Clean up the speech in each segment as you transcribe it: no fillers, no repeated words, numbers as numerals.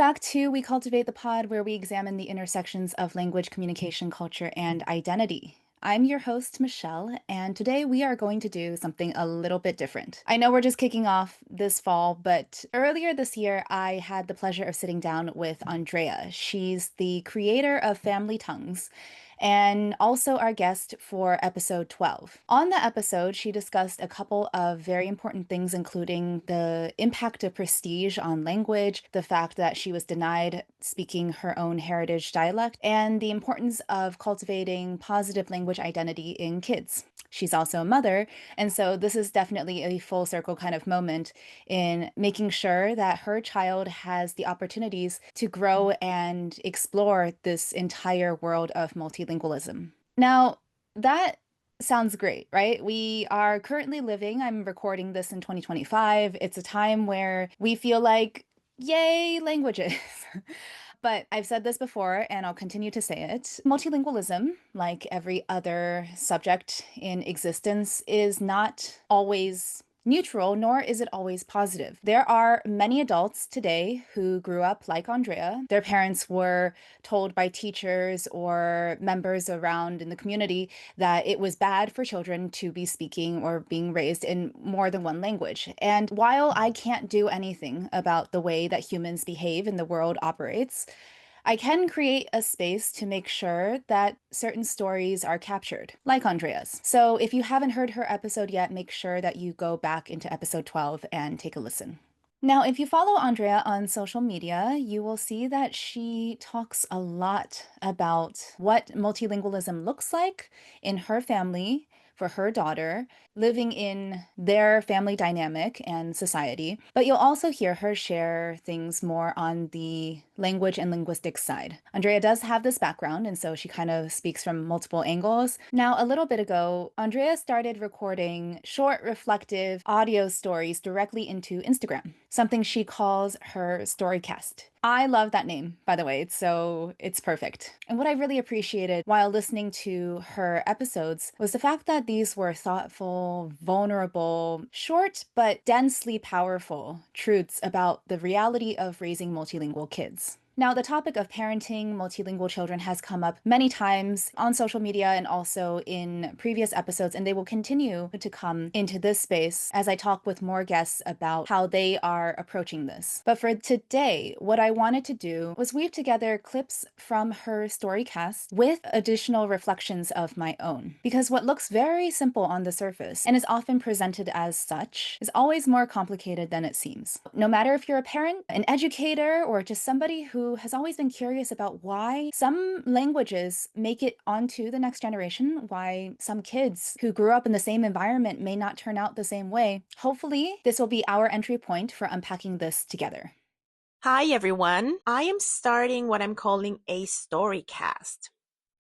back to We Cultivate the Pod, where we examine the intersections of language, communication, culture, and identity. I'm your host, Michelle, and today we are going to do something a little bit different. I know we're just kicking off this fall, but earlier this year, I had the pleasure of sitting down with Andrea. She's the creator of Family Tongues and also our guest for episode 12. On the episode, she discussed a couple of very important things, including the impact of prestige on language, the fact that she was denied speaking her own heritage dialect, and the importance of cultivating positive language identity in kids. She's also a mother, and so this is definitely a full circle kind of moment in making sure that her child has the opportunities to grow and explore this entire world of multilingualism. Now, that sounds great, right? We are currently living, I'm recording this in 2025. It's a time where we feel like, yay, languages. But I've said this before, and I'll continue to say it. Multilingualism, like every other subject in existence, is not always neutral, nor is it always positive. There are many adults today who grew up like Andrea. Their parents were told by teachers or members around in the community that it was bad for children to be speaking or being raised in more than one language. And while I can't do anything about the way that humans behave and the world operates, I can create a space to make sure that certain stories are captured, like Andrea's. So if you haven't heard her episode yet, make sure that you go back into episode 12 and take a listen. Now, if you follow Andrea on social media, you will see that she talks a lot about what multilingualism looks like in her family for her daughter, living in their family dynamic and society. But you'll also hear her share things more on the language and linguistics side. Andrea does have this background, and so she kind of speaks from multiple angles. Now, a little bit ago, Andrea started recording short, reflective audio stories directly into Instagram, something she calls her Storycast. I love that name, by the way. It's perfect. And what I really appreciated while listening to her episodes was the fact that these were thoughtful, vulnerable, short, but densely powerful truths about the reality of raising multilingual kids. Now, the topic of parenting multilingual children has come up many times on social media and also in previous episodes, and they will continue to come into this space as I talk with more guests about how they are approaching this. But for today, what I wanted to do was weave together clips from her Storycast with additional reflections of my own. Because what looks very simple on the surface and is often presented as such is always more complicated than it seems. No matter if you're a parent, an educator, or just somebody who has always been curious about why some languages make it onto the next generation, why some kids who grew up in the same environment may not turn out the same way. Hopefully, this will be our entry point for unpacking this together. Hi, everyone. I am starting what I'm calling a Storycast.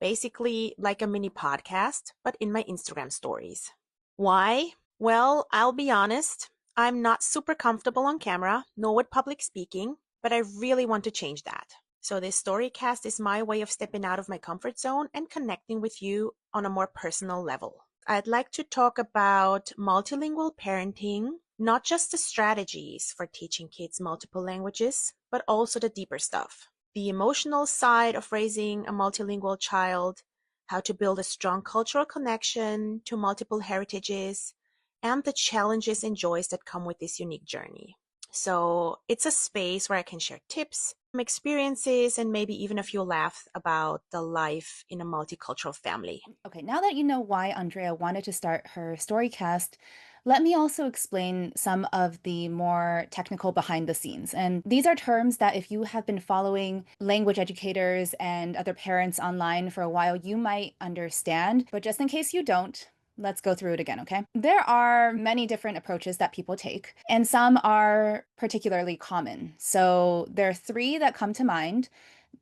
Basically, like a mini podcast, but in my Instagram stories. Why? Well, I'll be honest. I'm not super comfortable on camera, nor with public speaking, but I really want to change that. So this Storycast is my way of stepping out of my comfort zone and connecting with you on a more personal level. I'd like to talk about multilingual parenting, not just the strategies for teaching kids multiple languages, but also the deeper stuff. The emotional side of raising a multilingual child, how to build a strong cultural connection to multiple heritages, and the challenges and joys that come with this unique journey. So it's a space where I can share tips, experiences, and maybe even a few laughs about the life in a multicultural family. Okay, now that you know why Andrea wanted to start her Storycast, let me also explain some of the more technical behind the scenes. And these are terms that if you have been following language educators and other parents online for a while, you might understand. But just in case you don't, let's go through it again, okay? There are many different approaches that people take, and some are particularly common. So there are three that come to mind.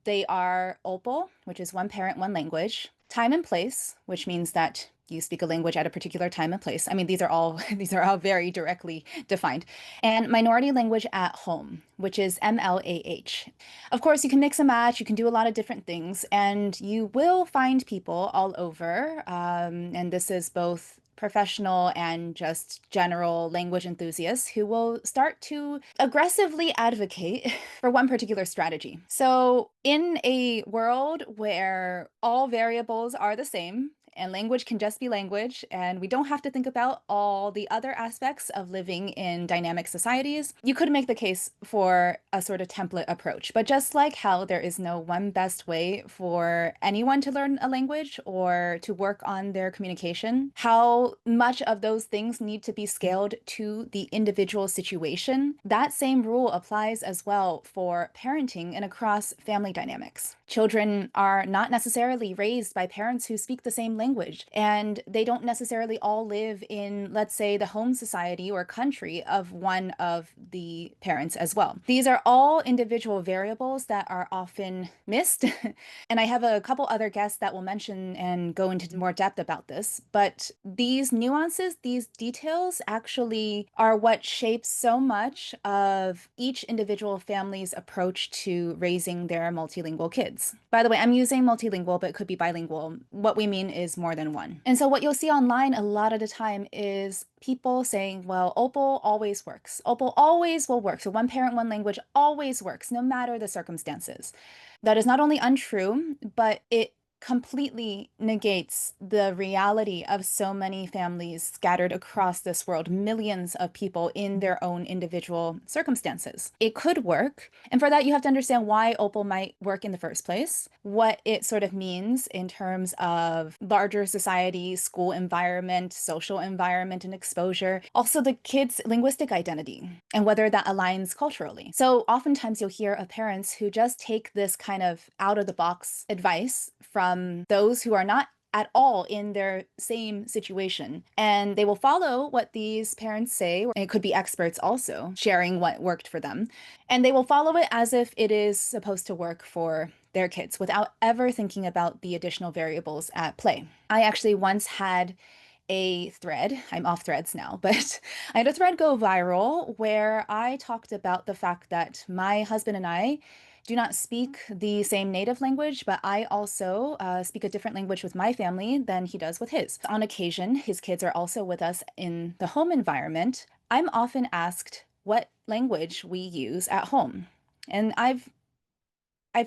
They are OPOL, which is one parent, one language; time and place, which means that you speak a language at a particular time and place. I mean, these are all these are all very directly defined. And minority language at home, which is MLAH. Of course, you can mix and match, you can do a lot of different things, and you will find people all over. And this is both professional and just general language enthusiasts who will start to aggressively advocate for one particular strategy. So, in a world where all variables are the same, and language can just be language, and we don't have to think about all the other aspects of living in dynamic societies, you could make the case for a sort of template approach. But just like how there is no one best way for anyone to learn a language or to work on their communication, how much of those things need to be scaled to the individual situation, that same rule applies as well for parenting and across family dynamics. Children are not necessarily raised by parents who speak the same language, and they don't necessarily all live in, let's say, the home society or country of one of the parents as well. These are all individual variables that are often missed. And I have a couple other guests that will mention and go into more depth about this. But these nuances, these details actually are what shapes so much of each individual family's approach to raising their multilingual kids. By the way, I'm using multilingual, but it could be bilingual. What we mean is more than one. And so what you'll see online a lot of the time is people saying, well, OPOL always works. OPOL always will work. So one parent, one language always works, no matter the circumstances. That is not only untrue, but it completely negates the reality of so many families scattered across this world, millions of people in their own individual circumstances. It could work. And for that, you have to understand why OPOL might work in the first place, what it sort of means in terms of larger society, school environment, social environment, and exposure. Also, the kid's linguistic identity and whether that aligns culturally. So oftentimes you'll hear of parents who just take this kind of out of the box advice from those who are not at all in their same situation. And they will follow what these parents say, and it could be experts also sharing what worked for them. And they will follow it as if it is supposed to work for their kids without ever thinking about the additional variables at play. I actually once had a thread, I'm off threads now, but I had a thread go viral where I talked about the fact that my husband and I do not speak the same native language, but I also speak a different language with my family than he does with his. On occasion, his kids are also with us in the home environment. I'm often asked what language we use at home. And I've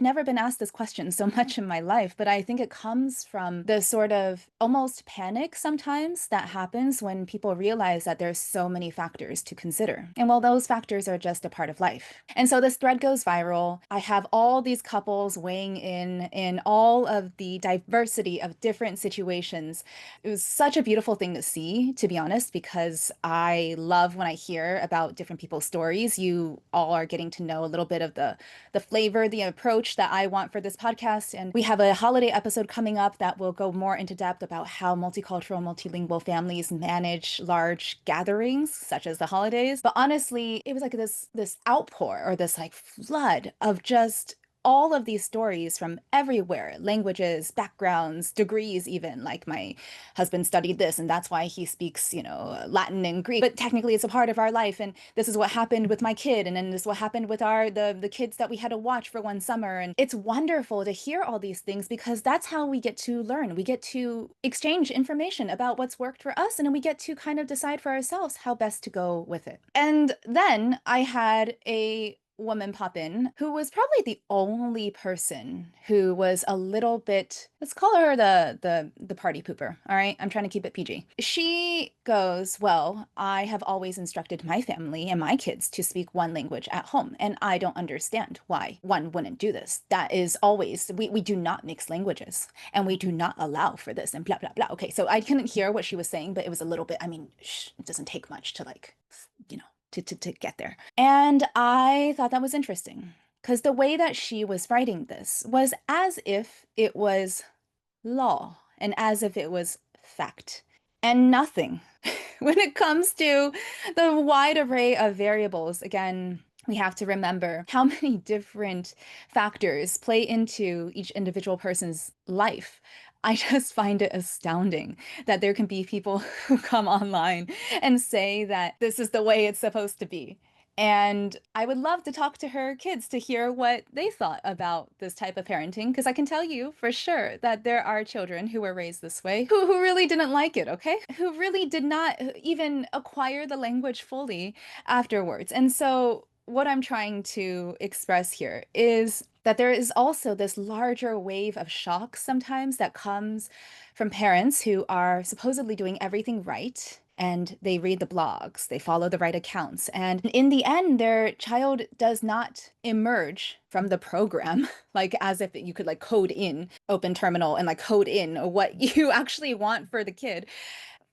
never been asked this question so much in my life, but I think it comes from the sort of almost panic sometimes that happens when people realize that there's so many factors to consider. And well, those factors are just a part of life. And so this thread goes viral. I have all these couples weighing in all of the diversity of different situations. It was such a beautiful thing to see, to be honest, because I love when I hear about different people's stories. You all are getting to know a little bit of the flavor, the approach that I want for this podcast. And we have a holiday episode coming up that will go more into depth about how multicultural, multilingual families manage large gatherings, such as the holidays. But honestly, it was like this outpour or this like flood of just all of these stories from everywhere, languages, backgrounds, degrees, even. Like my husband studied this, and that's why he speaks, Latin and Greek. But technically, it's a part of our life, and this is what happened with my kid, and then this is what happened with the kids that we had to watch for one summer. And it's wonderful to hear all these things because that's how we get to learn. We get to exchange information about what's worked for us, and then we get to kind of decide for ourselves how best to go with it. And then I had a woman pop in who was probably the only person who was a little bit, let's call her the party pooper. All right, I'm trying to keep it PG. She goes, well, I have always instructed my family and my kids to speak one language at home, and I don't understand why one wouldn't do this. That is always, we do not mix languages, and we do not allow for this, and blah blah blah. Okay, so I couldn't hear what she was saying, but it was a little bit, I mean, it doesn't take much to like, you know to get there. And I thought that was interesting because the way that she was writing this was as if it was law and as if it was fact and nothing. When it comes to the wide array of variables, again, we have to remember how many different factors play into each individual person's life. I just find it astounding that there can be people who come online and say that this is the way it's supposed to be. And I would love to talk to her kids to hear what they thought about this type of parenting, because I can tell you for sure that there are children who were raised this way who really didn't like it, okay? Who really did not even acquire the language fully afterwards. And so, what I'm trying to express here is that there is also this larger wave of shock sometimes that comes from parents who are supposedly doing everything right. And they read the blogs, they follow the right accounts. And in the end, their child does not emerge from the program, like as if you could like code in open terminal and like code in what you actually want for the kid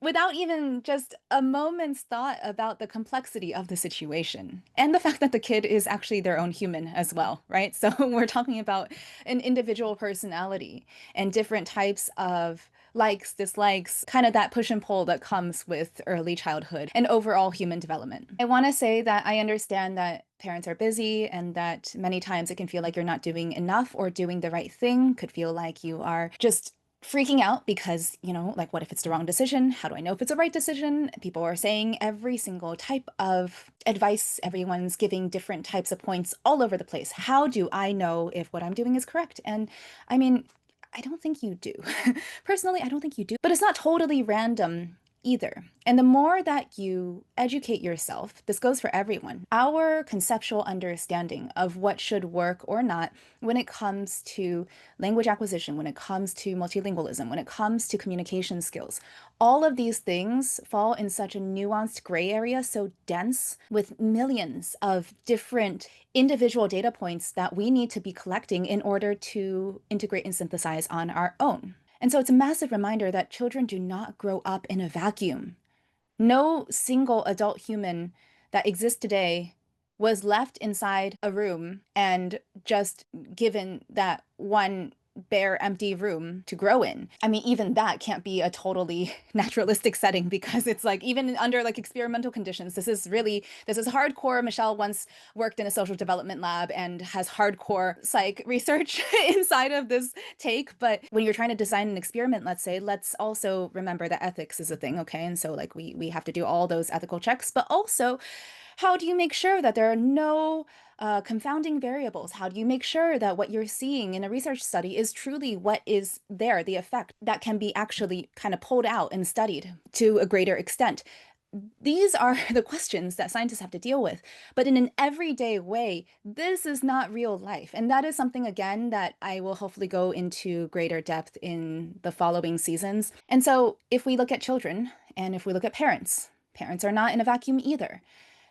without even just a moment's thought about the complexity of the situation and the fact that the kid is actually their own human as well, right? So we're talking about an individual personality and different types of likes, dislikes, kind of that push and pull that comes with early childhood and overall human development. I want to say that I understand that parents are busy and that many times it can feel like you're not doing enough or doing the right thing, could feel like you are just freaking out because, like, what if it's the wrong decision? How do I know if it's the right decision? People are saying every single type of advice. Everyone's giving different types of points all over the place. How do I know if what I'm doing is correct? And I mean, I don't think you do. Personally, I don't think you do. But it's not totally random either. And the more that you educate yourself, this goes for everyone, our conceptual understanding of what should work or not when it comes to language acquisition, when it comes to multilingualism, when it comes to communication skills, all of these things fall in such a nuanced gray area, so dense, with millions of different individual data points that we need to be collecting in order to integrate and synthesize on our own. And so it's a massive reminder that children do not grow up in a vacuum. No single adult human that exists today was left inside a room and just given that one bare empty room to grow in. I mean, even that can't be a totally naturalistic setting because it's like even under like experimental conditions, this is hardcore. Michelle once worked in a social development lab and has hardcore psych research inside of this take. But when you're trying to design an experiment, let's say, let's also remember that ethics is a thing, okay? And so like we have to do all those ethical checks, but also how do you make sure that there are no confounding variables? How do you make sure that what you're seeing in a research study is truly what is there, the effect that can be actually kind of pulled out and studied to a greater extent? These are the questions that scientists have to deal with. But in an everyday way, this is not real life. And that is something, again, that I will hopefully go into greater depth in the following seasons. And so if we look at children and if we look at parents, parents are not in a vacuum either.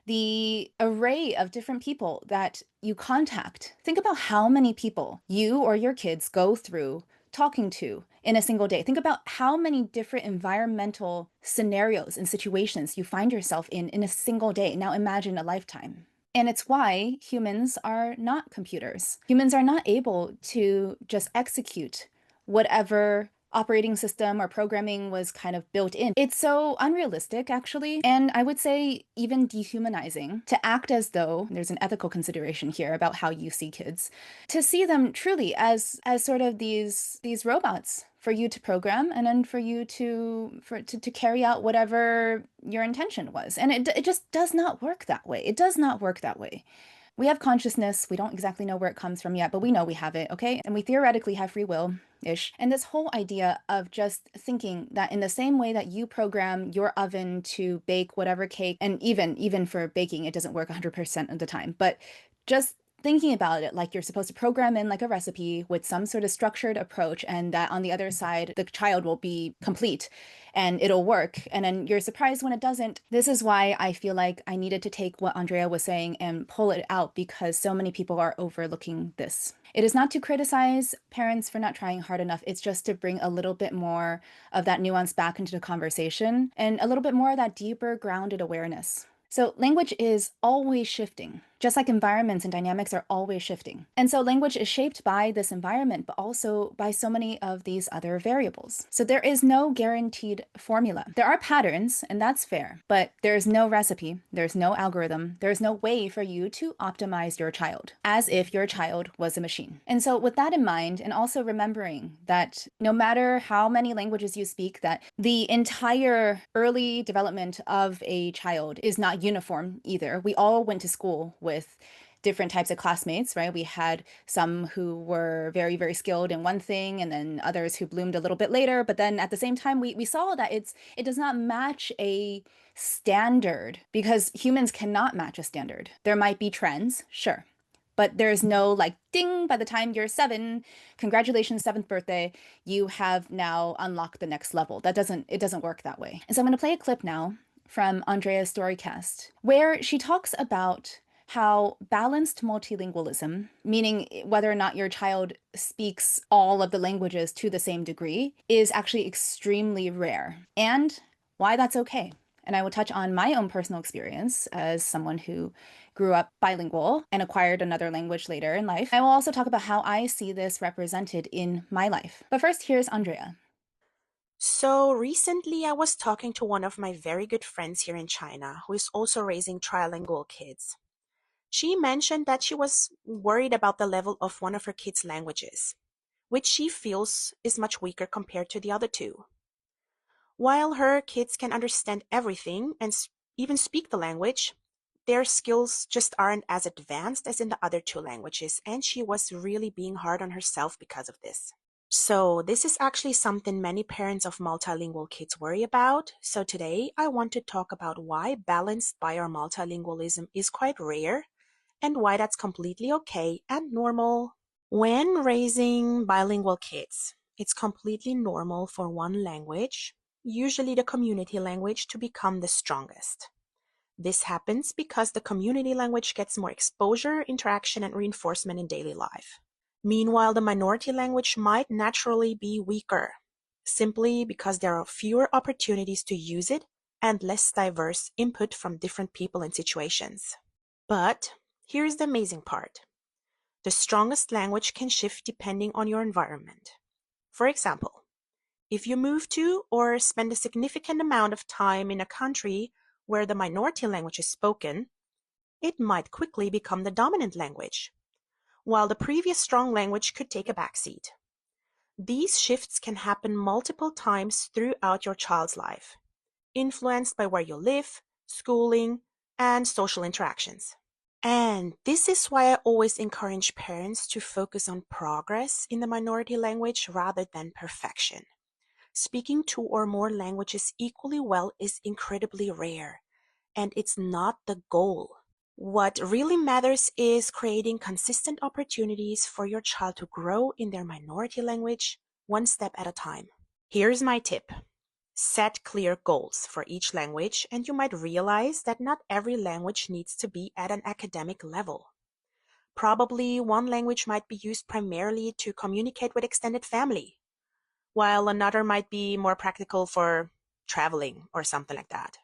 The array of different people that you contact. Think about how many people you or your kids go through talking to in a single day. Think about how many different environmental scenarios and situations you find yourself in a single day. Now imagine a lifetime. And it's why humans are not computers. Humans are not able to just execute whatever operating system or programming was kind of built in. It's so unrealistic, actually, and I would say even dehumanizing to act as though there's an ethical consideration here about how you see kids, to see them truly as sort of these robots for you to program and then for you to carry out whatever your intention was. And it just does not work that way. It does not work that way. We have consciousness. We don't exactly know where it comes from yet, but we know we have it, okay? And we theoretically have free will ish. And this whole idea of just thinking that in the same way that you program your oven to bake whatever cake, and even for baking, it doesn't work 100% of the time, but just thinking about it like you're supposed to program in like a recipe with some sort of structured approach, and that on the other side, the child will be complete and it'll work. And then you're surprised when it doesn't. This is why I feel like I needed to take what Andrea was saying and pull it out because so many people are overlooking this. It is not to criticize parents for not trying hard enough. It's just to bring a little bit more of that nuance back into the conversation and a little bit more of that deeper grounded awareness. So language is always shifting. just like environments and dynamics are always shifting. And so language is shaped by this environment, but also by so many of these other variables. So there is no guaranteed formula. There are patterns, and that's fair, but there's no recipe, there's no algorithm, there's no way for you to optimize your child, as if your child was a machine. And so with that in mind, and also remembering that no matter how many languages you speak, that the entire early development of a child is not uniform either. We all went to school with different types of classmates, right? We had some who were very, very skilled in one thing, and then others who bloomed a little bit later. But then at the same time, we saw that it does not match a standard because humans cannot match a standard. There might be trends, sure. But there's no like ding, by the time you're 7, congratulations, 7th birthday, you have now unlocked the next level. It doesn't work that way. And so I'm going to play a clip now from Andrea's Storycast, where she talks about how balanced multilingualism, meaning whether or not your child speaks all of the languages to the same degree, is actually extremely rare, and why that's okay. And I will touch on my own personal experience as someone who grew up bilingual and acquired another language later in life. I will also talk about how I see this represented in my life. But first, here's Andrea. So recently, I was talking to one of my very good friends here in China who is also raising trilingual kids. She mentioned that she was worried about the level of one of her kids' languages, which she feels is much weaker compared to the other two. While her kids can understand everything and even speak the language, their skills just aren't as advanced as in the other two languages, and she was really being hard on herself because of this. So, this is actually something many parents of multilingual kids worry about. So, today I want to talk about why balanced bi or multilingualism is quite rare and why that's completely okay and normal. When raising bilingual kids, it's completely normal for one language, usually the community language, to become the strongest. This happens because the community language gets more exposure, interaction, and reinforcement in daily life. Meanwhile, the minority language might naturally be weaker, simply because there are fewer opportunities to use it and less diverse input from different people and situations. But here's the amazing part. The strongest language can shift depending on your environment. For example, if you move to or spend a significant amount of time in a country where the minority language is spoken, it might quickly become the dominant language, while the previous strong language could take a backseat. These shifts can happen multiple times throughout your child's life, influenced by where you live, schooling, and social interactions. And this is why I always encourage parents to focus on progress in the minority language rather than perfection. Speaking two or more languages equally well is incredibly rare, and it's not the goal. What really matters is creating consistent opportunities for your child to grow in their minority language one step at a time. Here's my tip. Set clear goals for each language, and you might realize that not every language needs to be at an academic level. Probably one language might be used primarily to communicate with extended family, while another might be more practical for traveling or something like that.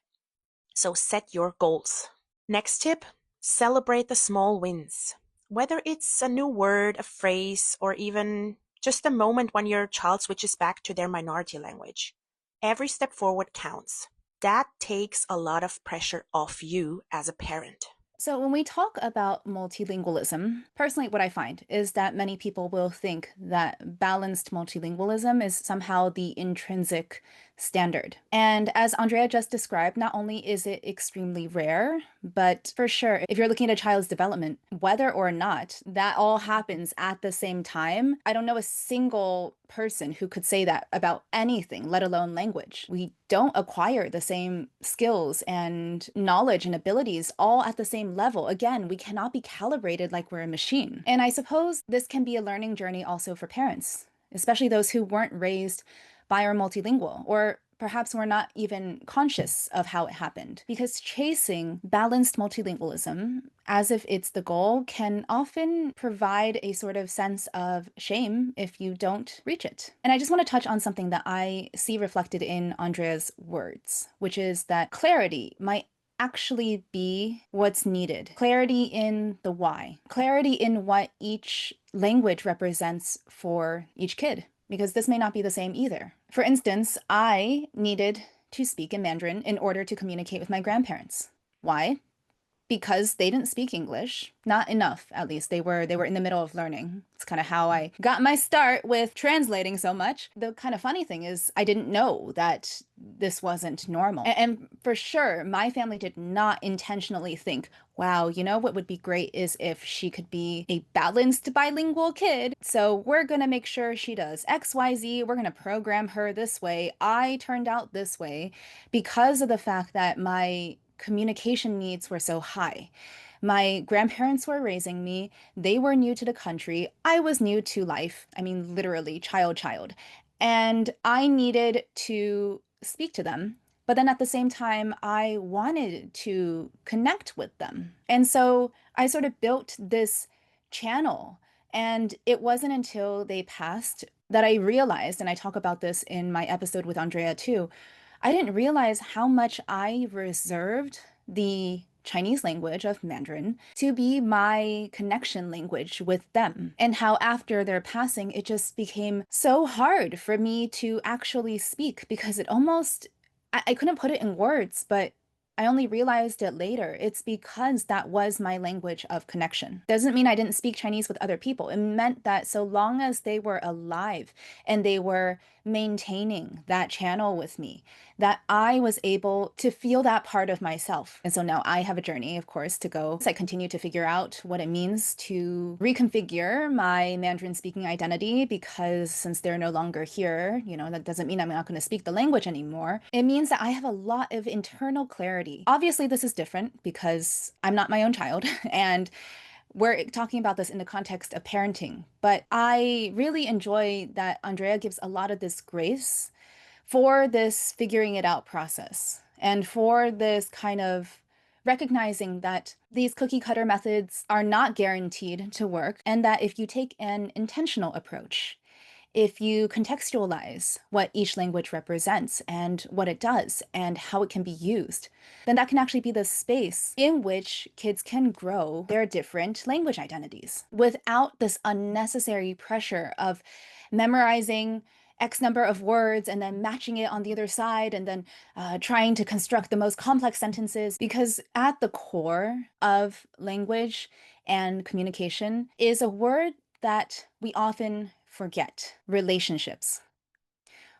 So set your goals. Next tip, celebrate the small wins. Whether it's a new word, a phrase, or even just a moment when your child switches back to their minority language. Every step forward counts. That takes a lot of pressure off you as a parent. So, when we talk about multilingualism, personally, what I find is that many people will think that balanced multilingualism is somehow the intrinsic standard. And as Andrea just described, not only is it extremely rare, but for sure, if you're looking at a child's development, whether or not that all happens at the same time, I don't know a single person who could say that about anything, let alone language. We don't acquire the same skills and knowledge and abilities all at the same level. Again, we cannot be calibrated like we're a machine. And I suppose this can be a learning journey also for parents, especially those who weren't raised bi or multilingual, or perhaps we're not even conscious of how it happened. Because chasing balanced multilingualism as if it's the goal can often provide a sort of sense of shame if you don't reach it. And I just want to touch on something that I see reflected in Andrea's words, which is that clarity might actually be what's needed. Clarity in the why, clarity in what each language represents for each kid, because this may not be the same either. For instance, I needed to speak in Mandarin in order to communicate with my grandparents. Why? Because they didn't speak English, not enough at least. They were in the middle of learning. It's kind of how I got my start with translating so much. The kind of funny thing is I didn't know that this wasn't normal. And for sure, my family did not intentionally think, wow, you know what would be great is if she could be a balanced bilingual kid. So we're going to make sure she does XYZ. We're going to program her this way. I turned out this way because of the fact that my communication needs were so high. My grandparents were raising me. They were new to the country. I was new to life. I mean, literally, child. And I needed to speak to them. But then at the same time, I wanted to connect with them. And so I sort of built this channel. And it wasn't until they passed that I realized, and I talk about this in my episode with Andrea too, I didn't realize how much I reserved the Chinese language of Mandarin to be my connection language with them, and how after their passing, it just became so hard for me to actually speak because it almost, I couldn't put it in words, but I only realized it later. It's because that was my language of connection. Doesn't mean I didn't speak Chinese with other people. It meant that so long as they were alive and they were maintaining that channel with me, that I was able to feel that part of myself. And so now I have a journey, of course, to go. So I continue to figure out what it means to reconfigure my Mandarin speaking identity because since they're no longer here, that doesn't mean I'm not going to speak the language anymore. It means that I have a lot of internal clarity. Obviously, this is different because I'm not my own child and we're talking about this in the context of parenting, but I really enjoy that Andrea gives a lot of this grace for this figuring it out process and for this kind of recognizing that these cookie cutter methods are not guaranteed to work, and that if you take an intentional approach, if you contextualize what each language represents and what it does and how it can be used, then that can actually be the space in which kids can grow their different language identities without this unnecessary pressure of memorizing X number of words and then matching it on the other side and then trying to construct the most complex sentences. Because at the core of language and communication is a word that we often forget: relationships.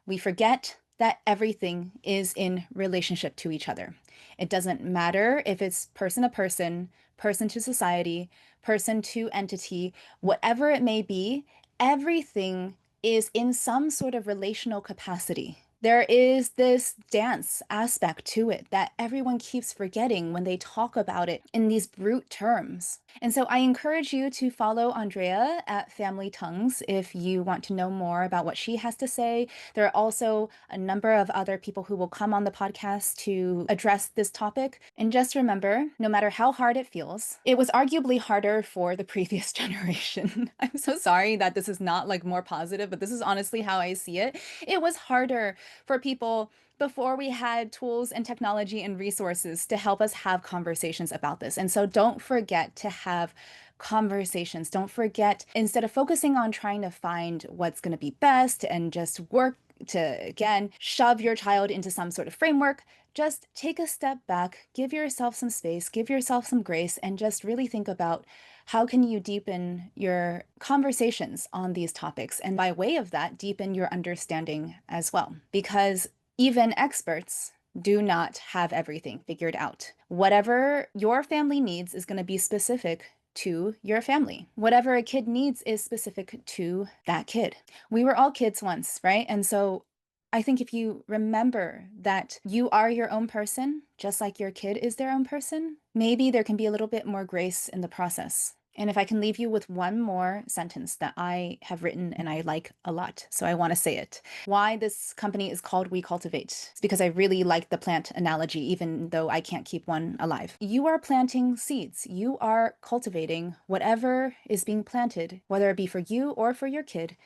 We forget that everything is in relationship to each other. It doesn't matter if it's person to person, person to society, person to entity, whatever it may be, everything is in some sort of relational capacity. There is this dance aspect to it that everyone keeps forgetting when they talk about it in these brute terms. And so I encourage you to follow Andrea at Family Tongues if you want to know more about what she has to say. There are also a number of other people who will come on the podcast to address this topic. And just remember, no matter how hard it feels, it was arguably harder for the previous generation. I'm so sorry that this is not like more positive, but this is honestly how I see it. It was harder for people before we had tools and technology and resources to help us have conversations about this. And so don't forget to have conversations. Don't forget, instead of focusing on trying to find what's going to be best and just work to, again, shove your child into some sort of framework, just take a step back, give yourself some space, give yourself some grace, and just really think about how can you deepen your conversations on these topics, and by way of that, deepen your understanding as well. Because even experts do not have everything figured out. Whatever your family needs is going to be specific to your family. Whatever a kid needs is specific to that kid. We were all kids once, right? And so I think if you remember that you are your own person, just like your kid is their own person, maybe there can be a little bit more grace in the process. And if I can leave you with one more sentence that I have written and I like a lot, so I want to say it. Why this company is called WeCultivate. It's because I really like the plant analogy, even though I can't keep one alive. You are planting seeds. You are cultivating whatever is being planted, whether it be for you or for your kid.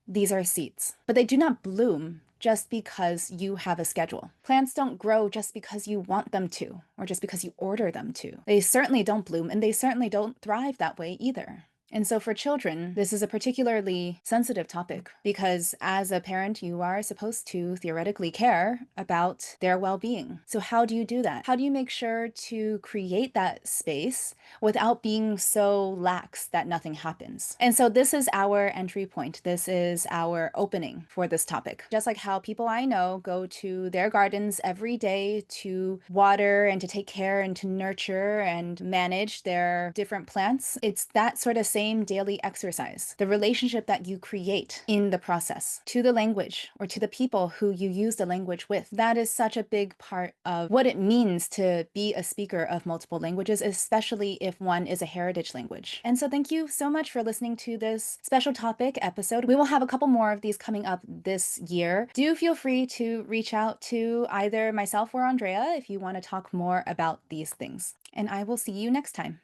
These are seeds, but they do not bloom just because you have a schedule. Plants don't grow just because you want them to, or just because you order them to. They certainly don't bloom, and they certainly don't thrive that way either. And so for children, this is a particularly sensitive topic because as a parent, you are supposed to theoretically care about their well-being. So how do you do that? How do you make sure to create that space without being so lax that nothing happens? And so this is our entry point. This is our opening for this topic. Just like how people I know go to their gardens every day to water and to take care and to nurture and manage their different plants, it's that sort of same daily exercise, the relationship that you create in the process to the language or to the people who you use the language with. That is such a big part of what it means to be a speaker of multiple languages, especially if one is a heritage language. And so thank you so much for listening to this special topic episode. We will have a couple more of these coming up this year. Do feel free to reach out to either myself or Andrea if you want to talk more about these things. And I will see you next time.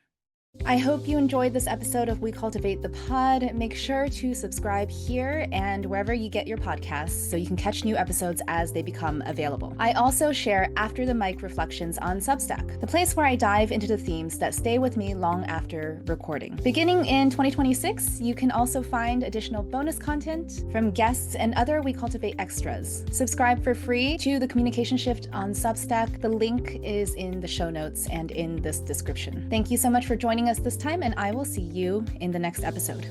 I hope you enjoyed this episode of WeCultivate the Pod. Make sure to subscribe here and wherever you get your podcasts so you can catch new episodes as they become available. I also share After the Mic reflections on Substack, the place where I dive into the themes that stay with me long after recording. Beginning in 2026, you can also find additional bonus content from guests and other WeCultivate extras. Subscribe for free to the Communication Shift on Substack. The link is in the show notes and in this description. Thank you so much for joining us this time, and I will see you in the next episode.